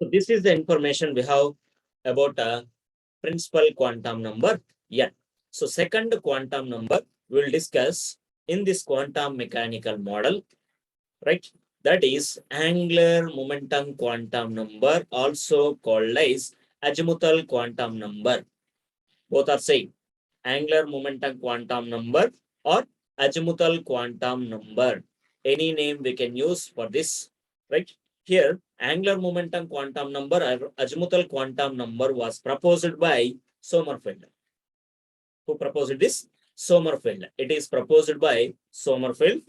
So this is the information we have about a principal quantum number n. So second quantum number we will discuss in this quantum mechanical model, right? That is angular momentum quantum number, also called as azimuthal quantum number. Both are same. Angular momentum quantum number or azimuthal quantum number. Any name we can use for this, right? Here, angular momentum quantum number or azimuthal quantum number was proposed by Sommerfeld. Who proposed this? Sommerfeld. It is proposed by Sommerfeld,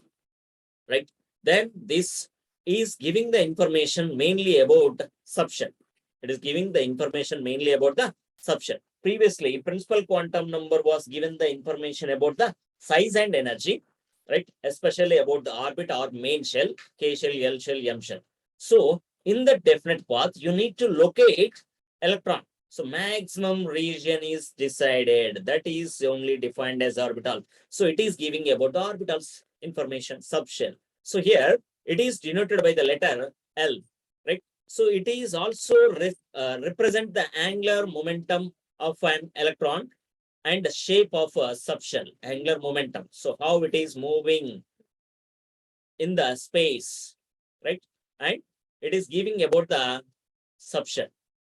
right? Then this is giving the information mainly about subshell. It is giving the information mainly about the subshell. Previously, principal quantum number was given the information about the size and energy, right? Especially about the orbit or main shell, K shell, L shell, M shell. So in the definite path, you need to locate electron. So maximum region is decided. That is only defined as orbital. So it is giving about the orbitals information, subshell. So here it is denoted by the letter L, right? So it is also represent the angular momentum of an electron and the shape of a subshell, angular momentum. So how it is moving in the space, right? And it is giving about the subshell.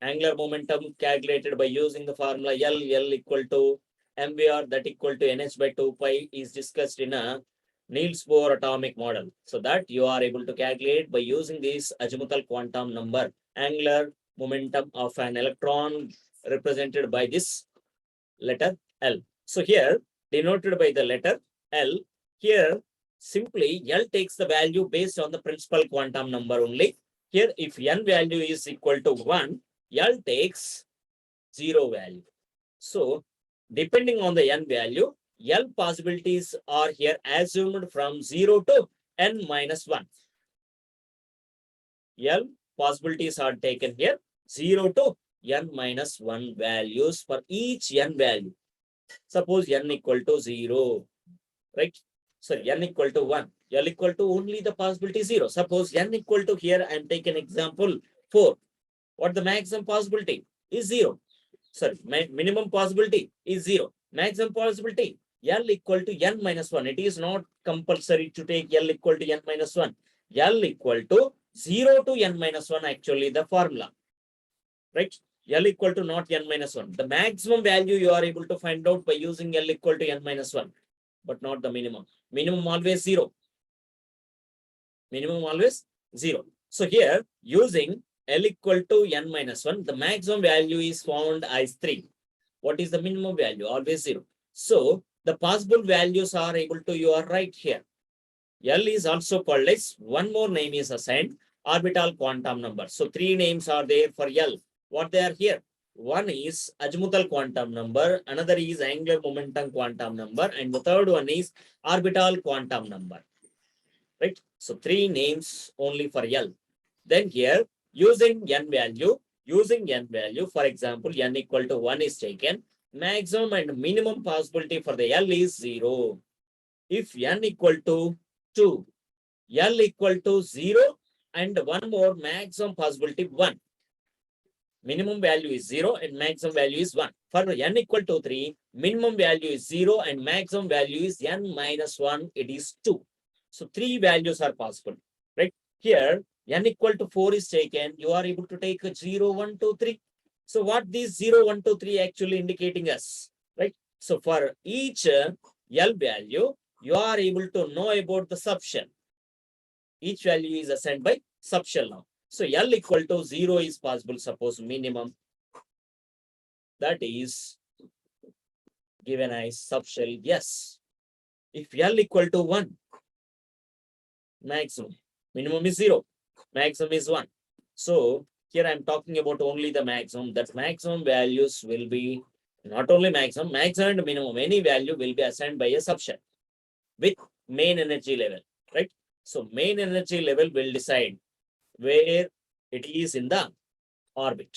Angular momentum calculated by using the formula L equal to mvr that equal to nh by 2 pi is discussed in a Niels Bohr atomic model. So that you are able to calculate by using this azimuthal quantum number, angular momentum of an electron represented by this letter L. So here denoted by the letter L, here simply L takes the value based on the principal quantum number only. Here if n value is equal to 1, L takes 0 value. So depending on the n value, L possibilities are here assumed from 0 to n minus 1. L possibilities are taken here 0 to n minus 1 values for each n value. Suppose n equal to 0, right? So n equal to 1, L equal to only the possibility 0. Suppose n equal to here, I am taking example 4. What the maximum possibility is 0. Sorry, minimum possibility is 0. Maximum possibility L equal to n minus 1. It is not compulsory to take L equal to n minus 1. L equal to 0 to n minus 1 actually the formula, right? L equal to not n minus 1. The maximum value you are able to find out by using L equal to n minus 1, but not the minimum. Minimum always 0. Minimum always 0. So here using L equal to n minus 1, the maximum value is found as 3. What is the minimum value? Always 0. So the possible values are able to, you are right here. L is also called as, one more name is assigned, orbital quantum number. So 3 names are there for L. What they are here? One is azimuthal quantum number, another is angular momentum quantum number, and the third one is orbital quantum number. Right? So 3 names only for L. Then here, using n value, for example, n equal to 1 is taken, maximum and minimum possibility for the L is 0. If n equal to 2, L equal to 0, and one more maximum possibility 1. Minimum value is 0 and maximum value is 1. For n equal to 3, minimum value is 0 and maximum value is n minus 1, it is 2. So 3 values are possible, right? Here, n equal to 4 is taken, you are able to take 0, 1, 2, 3. So what these 0, 1, 2, 3 actually indicating us, right? So for each L value, you are able to know about the subshell. Each value is assigned by subshell now. So L equal to 0 is possible, suppose minimum. That is given as subshell, yes. If L equal to 1, maximum. Minimum is 0, maximum is 1. So here I'm talking about only the maximum. That maximum values will be not only maximum and minimum. Any value will be assigned by a subshell with main energy level, right? So main energy level will decide where it is in the orbit,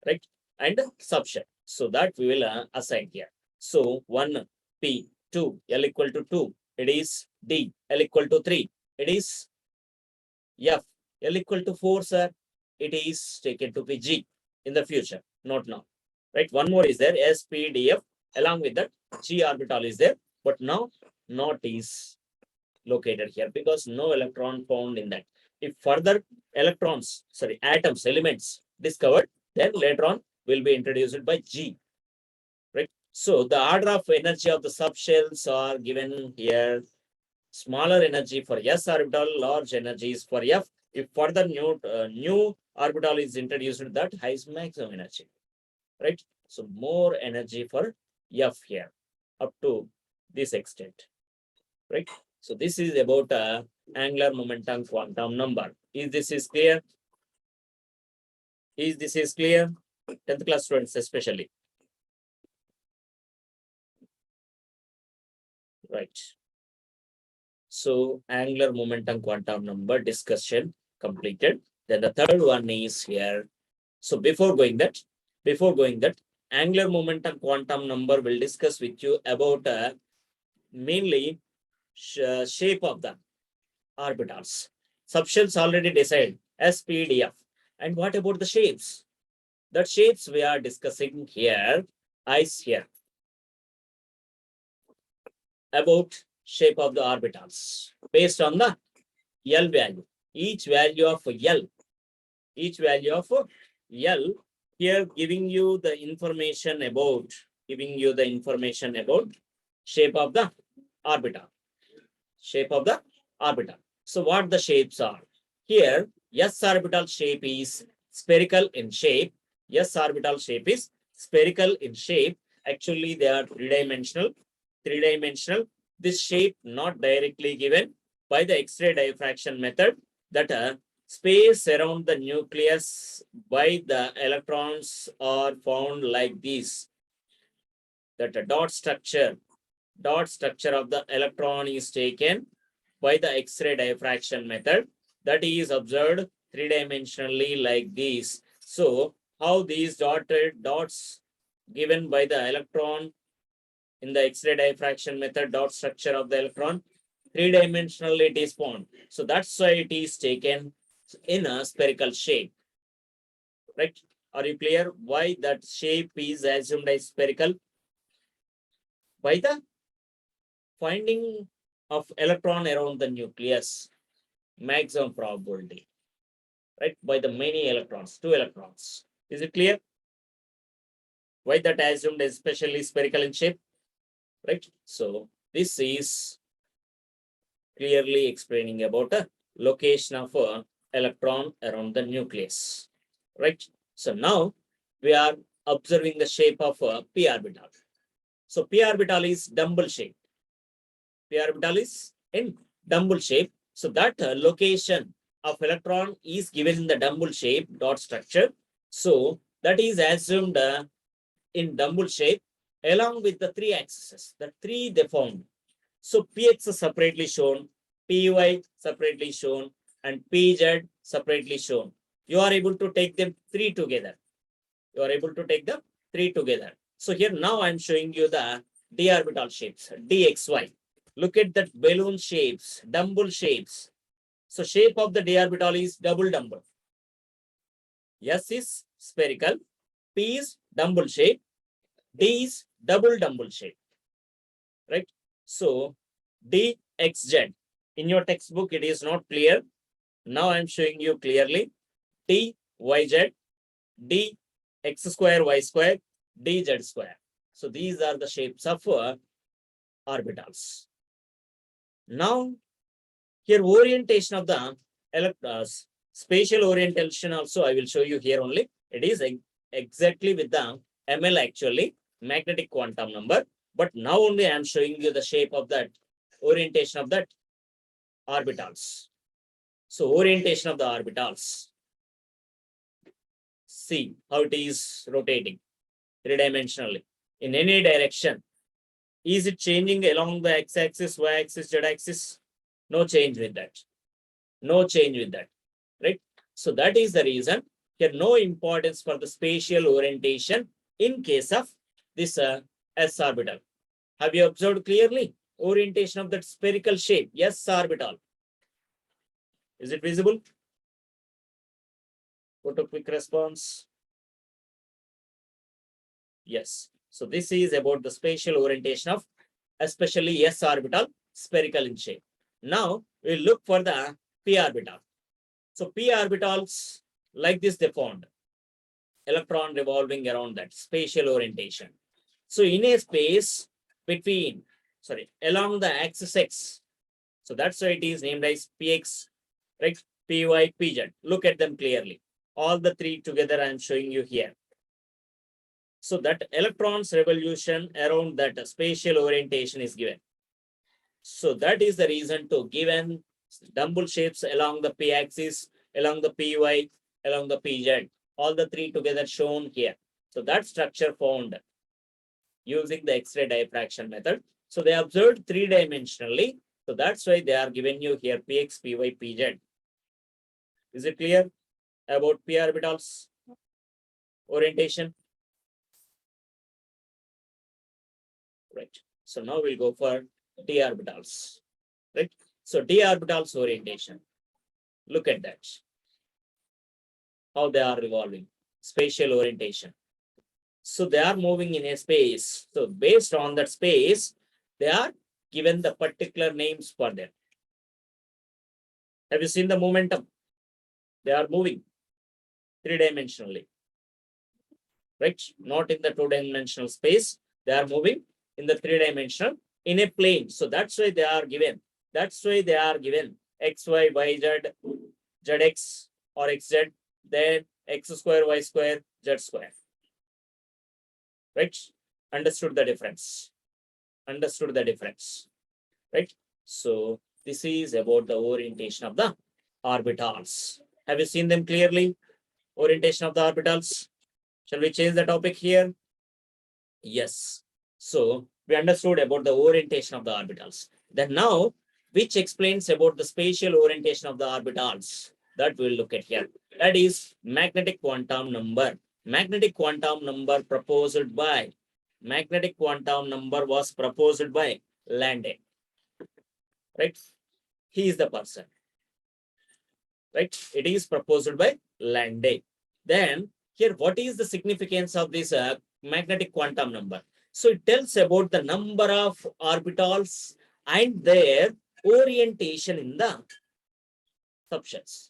right? And subshell. So that we will assign here. So 1 P, 2, L equal to 2, it is D, L equal to 3, it is F, L equal to 4, sir. it is taken to be G in the future, not now. Right? One more is there, S, P, D, F. Along with that, G orbital is there, but now not is located here because no electron found in that. If further atoms, elements discovered, then later on will be introduced by G. Right? So the order of energy of the subshells are given here. Smaller energy for S orbital, large energy is for F. If further new orbital is introduced, that has maximum energy. Right? So more energy for F here up to this extent. Right? So this is about angular momentum quantum number. Is this clear? Is this clear? 10th class students especially. Right. So angular momentum quantum number discussion completed. Then the third one is here. So before going that, angular momentum quantum number will discuss with you about mainly shape of the orbitals. Subshells already decided SPDF. And what about the shapes? The shapes we are discussing here is here about shape of the orbitals based on the L value. Each value of L here giving you the information about shape of the orbital. So what the shapes are? Here, S orbital shape is spherical in shape. Actually, they are three-dimensional. This shape not directly given by the X-ray diffraction method, that space around the nucleus by the electrons are found like this. That a dot structure of the electron is taken by the X-ray diffraction method, that is observed three-dimensionally like this. So how these dots given by the electron in the X-ray diffraction method, dot structure of the electron, three-dimensionally it is found. So that's why it is taken in a spherical shape. Right? Are you clear why that shape is assumed as spherical? By the finding of electron around the nucleus, maximum probability, right? By the many electrons, 2 electrons. Is it clear? Why that assumed especially spherical in shape, right? So this is clearly explaining about the location of an electron around the nucleus, right? So now we are observing the shape of a p orbital. So p orbital is dumbbell shape. P orbital is in dumbbell shape. So that location of electron is given in the dumbbell shape dot structure. So that is assumed in dumbbell shape along with the 3 axes. The 3 they found. So px is separately shown, py separately shown, and pz separately shown. You are able to take them 3 together. So here now I am showing you the d orbital shapes, dxy. Look at that balloon shapes, dumbbell shapes. So shape of the d orbital is double dumbbell. S is spherical, P is dumbbell shape, D is double dumbbell shape. Right? So dxz. In your textbook, it is not clear. Now I am showing you clearly. dyz, d x square y square, dz square. So these are the shapes of orbitals. Now, here orientation of the electrons, spatial orientation also I will show you here only. It is exactly with the ML actually, magnetic quantum number. But now only I am showing you the shape of that, orientation of that orbitals. So orientation of the orbitals. See how it is rotating three-dimensionally in any direction. Is it changing along the x-axis, y-axis, z-axis? No change with that. Right? So that is the reason here no importance for the spatial orientation in case of this s orbital. Have you observed clearly? Orientation of that spherical shape, s orbital. Is it visible? Put a quick response. Yes. So this is about the spatial orientation of especially s orbital spherical in shape. Now we'll look for the p orbital. So p orbitals like this they found electron revolving around that spatial orientation. So in a space between, along the axis x. So that's why it is named as px, right? Py, pz. Look at them clearly. All the three together I am showing you here. So that electrons revolution around that spatial orientation is given. So that is the reason to given dumbbell shapes along the p-axis, along the py, along the pz. All the three together shown here. So that structure found using the X-ray diffraction method. So they observed three-dimensionally. So that's why they are giving you here px, py, pz. Is it clear about p orbitals orientation? Right. So now we'll go for d orbitals. Right. So d orbitals orientation. Look at that. How they are revolving. Spatial orientation. So they are moving in a space. So based on that space, they are given the particular names for them. Have you seen the momentum? They are moving three-dimensionally. Right? Not in the two-dimensional space. They are moving in the three-dimensional in a plane. So that's why they are given. That's why they are given x, y, y, z, zx or xz, then x square, y square, z square. Right? Understood the difference. Understood the difference. Right? So this is about the orientation of the orbitals. Have you seen them clearly? Orientation of the orbitals. Shall we change the topic here? Yes. So we understood about the orientation of the orbitals. Then now, which explains about the spatial orientation of the orbitals? That we'll look at here. That is magnetic quantum number. Magnetic quantum number proposed by Landé. Right? He is the person. Right? It is proposed by Landé. Then here, what is the significance of this magnetic quantum number? So it tells about the number of orbitals and their orientation in the subshells.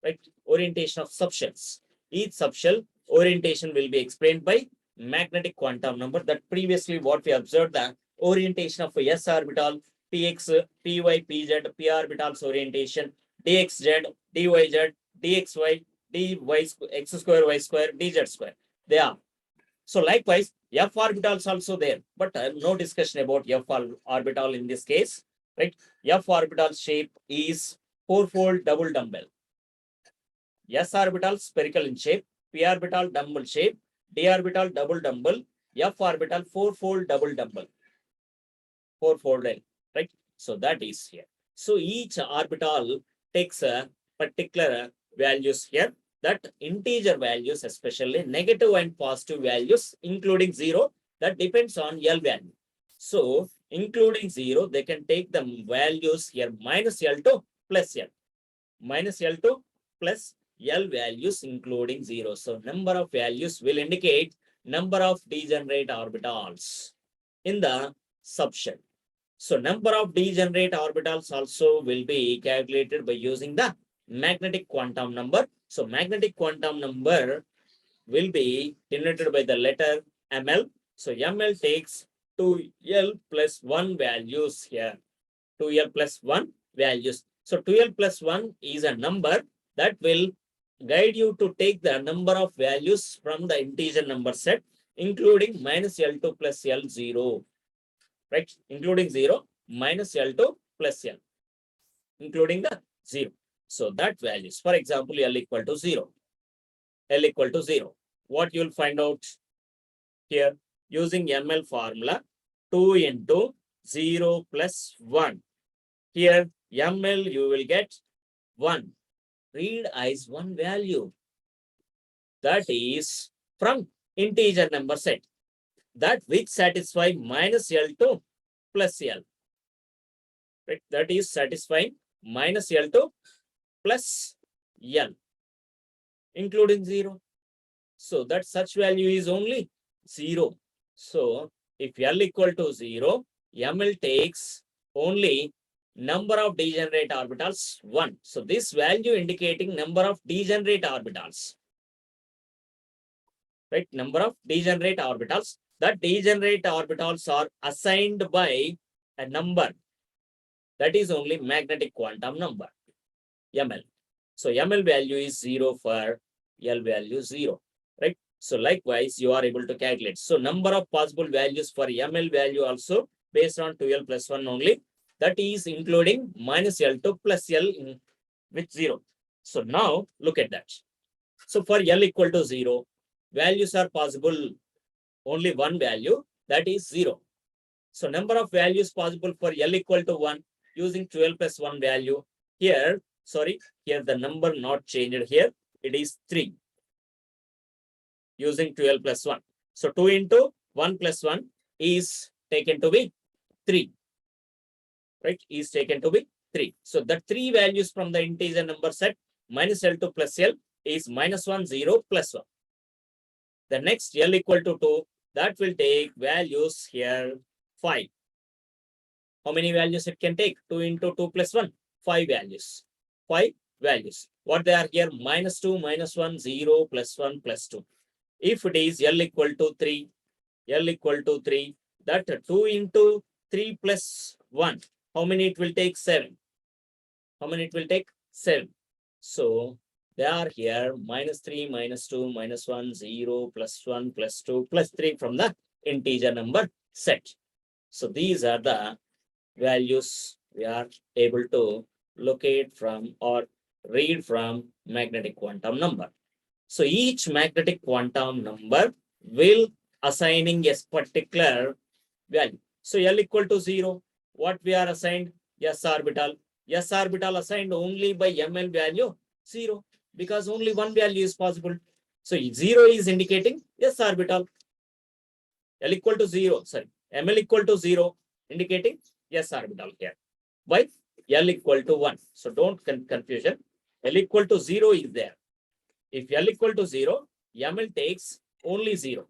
Right? Orientation of subshells. Each subshell orientation will be explained by magnetic quantum number. That previously what we observed, the orientation of s orbital, px, py, pz, p orbitals orientation, dxz, dyz, dxy, dy x square, y square, dz square. They are. So likewise, f orbitals also there, but no discussion about f orbital in this case. Right? F orbital shape is fourfold double dumbbell. S orbital spherical in shape, p orbital dumbbell shape, d orbital double dumbbell, f orbital fourfold double dumbbell. Fourfold L, right? So that is here. So each orbital takes a particular values here. That integer values, especially negative and positive values, including 0, that depends on L value. So including 0, they can take the values here minus L to plus L. Minus L to plus L values including 0. So number of values will indicate number of degenerate orbitals in the subshell. So number of degenerate orbitals also will be calculated by using the magnetic quantum number. So magnetic quantum number will be denoted by the letter ml. So ml takes 2l plus 1 values here. 2l plus 1 values. So 2l plus 1 is a number that will guide you to take the number of values from the integer number set, including minus L2 plus L0. Right? Including 0, minus L2 plus L, including the 0. So that values, for example, L equal to 0. L equal to 0. What you will find out here using ML formula, 2 into 0 plus 1. Here, ML you will get 1. Read as one value. That is from integer number set. That which satisfy minus L2 plus L. Right? That is satisfying minus L2 plus L. including 0. So that such value is only 0. So if L equal to 0, ML takes only number of degenerate orbitals 1. So this value indicating number of degenerate orbitals. Right? Number of degenerate orbitals. That degenerate orbitals are assigned by a number. That is only magnetic quantum number, ML. So ML value is 0 for L value 0. Right? So likewise, you are able to calculate. So number of possible values for ML value also based on 2L plus 1 only. That is including minus L2 plus L with 0. So now look at that. So for L equal to 0, values are possible only one value, that is 0. So number of values possible for L equal to 1 using 12 plus 1 value. Here the number not changed here. It is 3 using 12 plus 1. So 2 into 1 plus 1 is taken to be 3. Right? Is taken to be 3. So the 3 values from the integer number set minus L2 plus L is minus 1, 0, plus 1. The next L equal to 2, that will take values here 5. How many values it can take? 2 into 2 plus 1, 5 values. 5 values. What they are here? Minus 2, minus 1, 0, plus 1, plus 2. If it is L equal to 3, that 2 into 3 plus 1, how many it will take? 7. How many it will take? 7. So they are here minus 3, minus 2, minus 1, 0, plus 1, plus 2, plus 3 from the integer number set. So these are the values we are able to locate from or read from magnetic quantum number. So each magnetic quantum number will assigning a particular value. So L equal to 0, what we are assigned? S orbital. S orbital assigned only by ML value 0, because only one value is possible. So 0 is indicating S orbital. L equal to 0, sorry, ML equal to 0 indicating S orbital here. Why? L equal to 1. So don't confusion. L equal to 0 is there. If L equal to 0, ML takes only 0.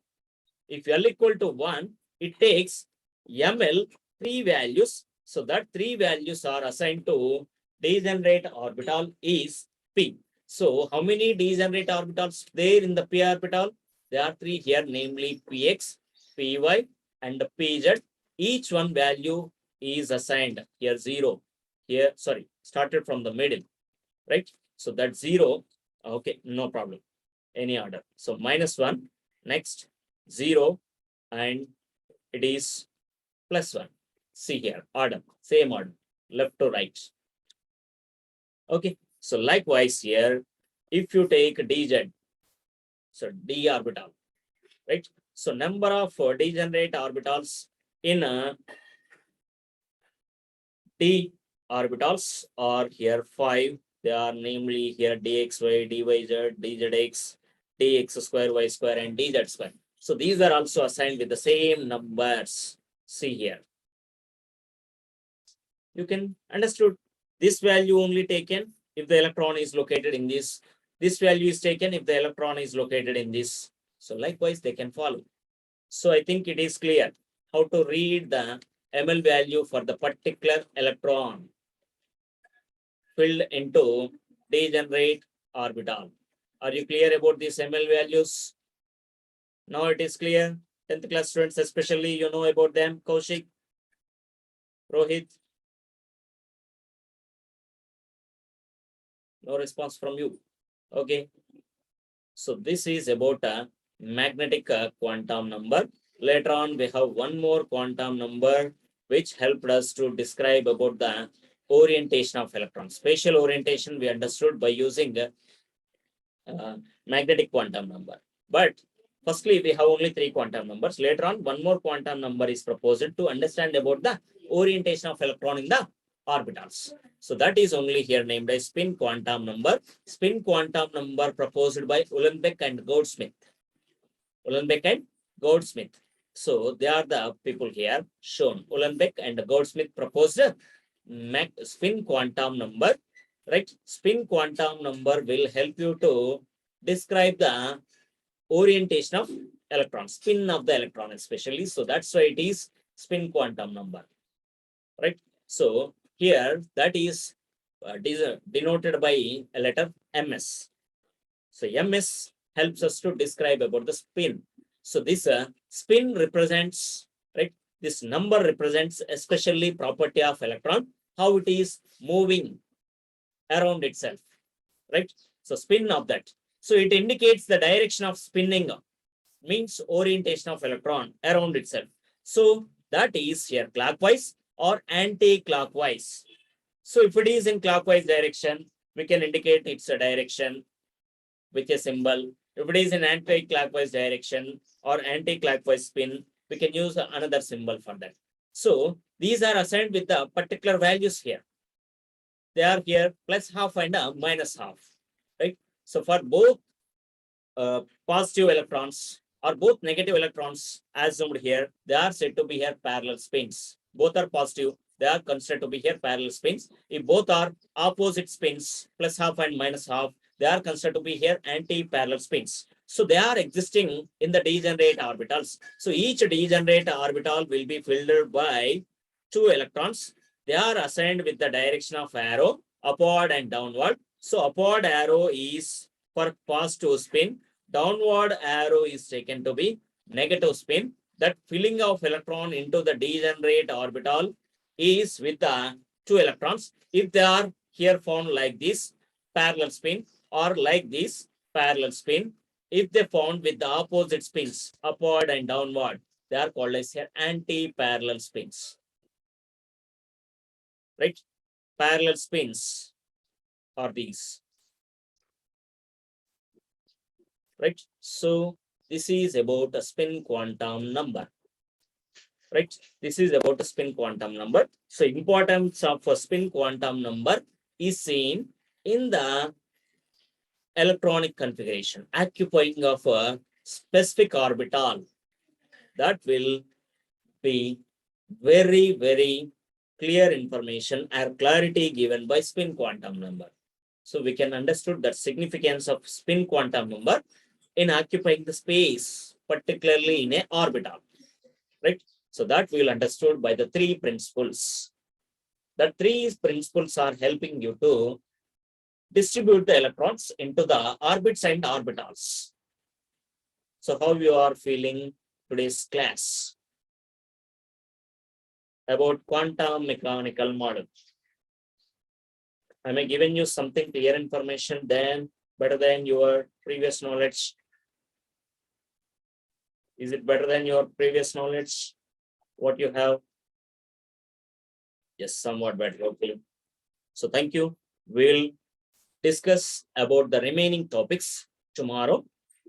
If L equal to 1, it takes ML 3 values. So that 3 values are assigned to degenerate orbital is P. So how many degenerate orbitals there in the P orbital? There are 3 here, namely Px, Py, and Pz. Each one value is assigned here 0. Here, sorry, started from the middle, right? So that's 0. Okay, no problem. Any order. So minus 1, next 0, and it is plus 1. See here, order, same order, left to right. Okay, so likewise here, if you take dz, so d orbital, right? So number of degenerate orbitals in d orbitals are here 5. They are namely here dxy, dyz, dzx, dx square, y square, and dz square. So these are also assigned with the same numbers. See here. You can understood this value only taken if the electron is located in this. This value is taken if the electron is located in this. So likewise, they can follow. So I think it is clear how to read the ML value for the particular electron filled into degenerate orbital. Are you clear about these ML values? Now it is clear. 10th class students, especially, you know about them. Kaushik, Rohit. No response from you. Okay. So this is about a magnetic quantum number. Later on, we have one more quantum number which helped us to describe about the orientation of electrons. Spatial orientation we understood by using magnetic quantum number. But firstly, we have only 3 quantum numbers. Later on, one more quantum number is proposed to understand about the orientation of electron in the orbitals. So that is only here named as spin quantum number. Spin quantum number proposed by Uhlenbeck and Goudsmit. Uhlenbeck and Goudsmit. So they are the people here shown. Uhlenbeck and Goudsmit proposed spin quantum number. Right? Spin quantum number will help you to describe the orientation of electron, spin of the electron especially. So that's why it is spin quantum number, right? So here that is denoted by a letter ms. So ms helps us to describe about the spin. So this spin represents, right? This number represents especially property of electron, how it is moving around itself, right? So spin of that. So it indicates the direction of spinning, means orientation of electron around itself. So that is here clockwise or anti-clockwise. So if it is in clockwise direction, we can indicate its a direction with a symbol. If it is in anti-clockwise direction or anti-clockwise spin, we can use another symbol for that. So these are assigned with the particular values here. They are here plus half and minus half, right? So for both positive electrons or both negative electrons assumed here, they are said to be here parallel spins. Both are positive, they are considered to be here parallel spins. If both are opposite spins, plus half and minus half, they are considered to be here anti-parallel spins. So they are existing in the degenerate orbitals. So each degenerate orbital will be filled by two electrons. They are assigned with the direction of arrow, upward and downward. So upward arrow is for positive spin, downward arrow is taken to be negative spin. That filling of electron into the degenerate orbital is with the two electrons. If they are here found like this, parallel spin, or like this, parallel spin, if they found with the opposite spins, upward and downward, they are called as here anti-parallel spins, right? Parallel spins are these, right? So this is about a spin quantum number, right? This is about a spin quantum number. So importance of a spin quantum number is seen in the electronic configuration, occupying of a specific orbital. That will be very, very clear information or clarity given by spin quantum number. So we can understand the significance of spin quantum number in occupying the space, particularly in a orbital, right? So that we will understood by the three principles. The three principles are helping you to distribute the electrons into the orbits and orbitals. So how you are feeling today's class about quantum mechanical model? Am I giving you something clear information then better than your previous knowledge? Is it better than your previous knowledge? What you have? Yes, somewhat better. Okay. So thank you. We'll discuss about the remaining topics tomorrow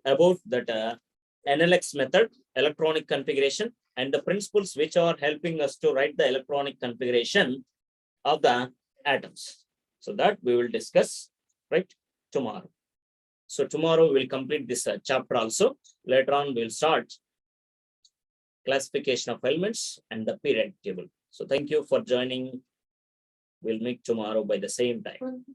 about that NLX method, electronic configuration, and the principles which are helping us to write the electronic configuration of the atoms. So that we will discuss right tomorrow. So tomorrow we'll complete this chapter also. Later on we'll start classification of elements and the periodic table. So thank you for joining. We'll meet tomorrow by the same time.